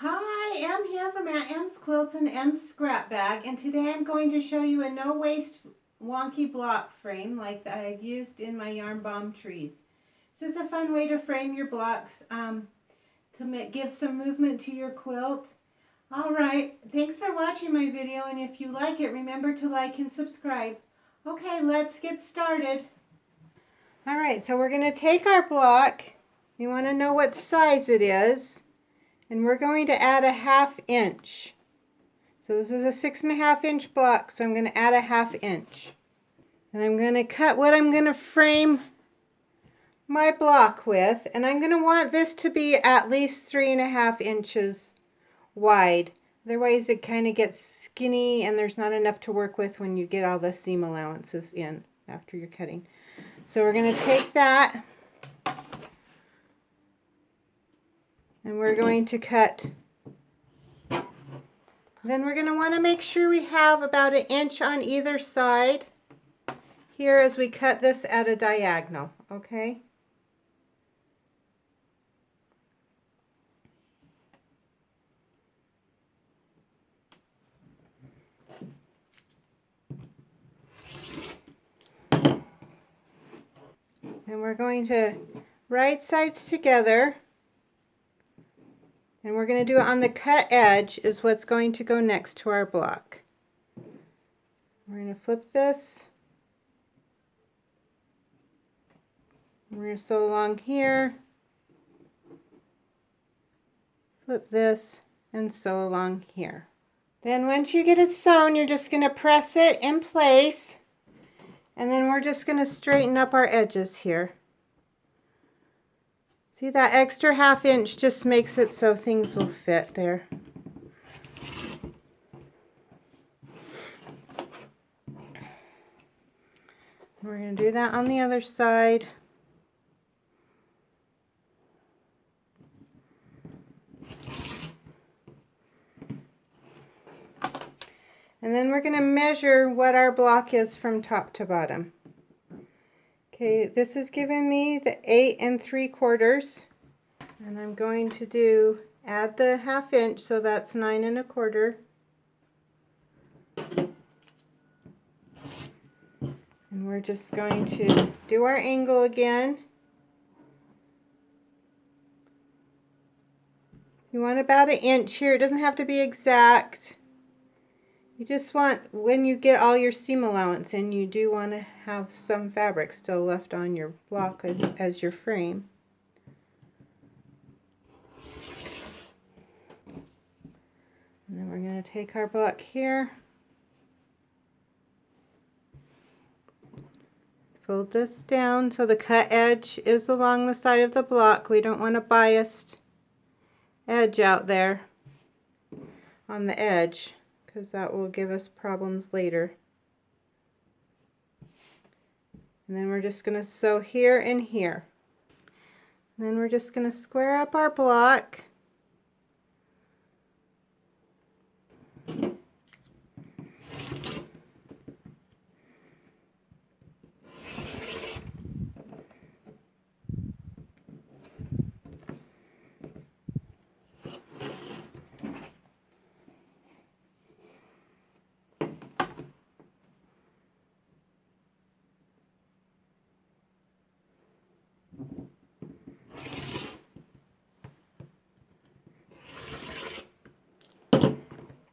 Hi, Em here from Aunt Em's Quilts and Em's Scrap Bag, and today I'm going to show you a no-waste wonky block frame like I've used in my yarn bomb trees. It's just a fun way to frame your blocks to give some movement to your quilt. Alright, thanks for watching my video, and if you like it, remember to like and subscribe. Okay, let's get started. Alright, so we're going to take our block. You want to know what size it is. And we're going to add a 1/2 inch. So this is a 6.5 inch block, so I'm going to add a 1/2 inch. And I'm going to cut what I'm going to frame my block with, and I'm going to want this to be at least 3.5 inches wide. Otherwise it kind of gets skinny and there's not enough to work with when you get all the seam allowances in after you're cutting. So we're going to take that and we're going to cut. Then we're going to want to make sure we have about 1 inch on either side here as we cut this at a diagonal, okay? And we're going to right sides together. And we're going to do it on the cut edge is what's going to go next to our block. We're going to flip this. We're going to sew along here. Flip this and sew along here. Then once you get it sewn, you're just going to press it in place. And then we're just going to straighten up our edges here. See, that extra 1/2 inch just makes it so things will fit there. We're going to do that on the other side. And then we're going to measure what our block is from top to bottom. Okay, this is giving me the 8 3/4, and I'm going to add the 1/2 inch, so that's 9 1/4. And we're just going to do our angle again. You want about 1 inch here. It doesn't have to be exact. You just want, when you get all your seam allowance in, you do want to have some fabric still left on your block as your frame. And then we're going to take our block here, fold this down so the cut edge is along the side of the block. We don't want a biased edge out there on the edge, because that will give us problems later. And then we're just going to sew here and here. And then we're just going to square up our block.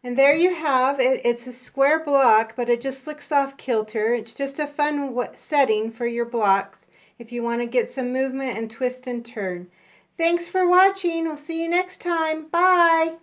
And there you have it. It's a square block, but it just looks off kilter. It's just a fun setting for your blocks if you want to get some movement and twist and turn. Thanks for watching. We'll see you next time. Bye.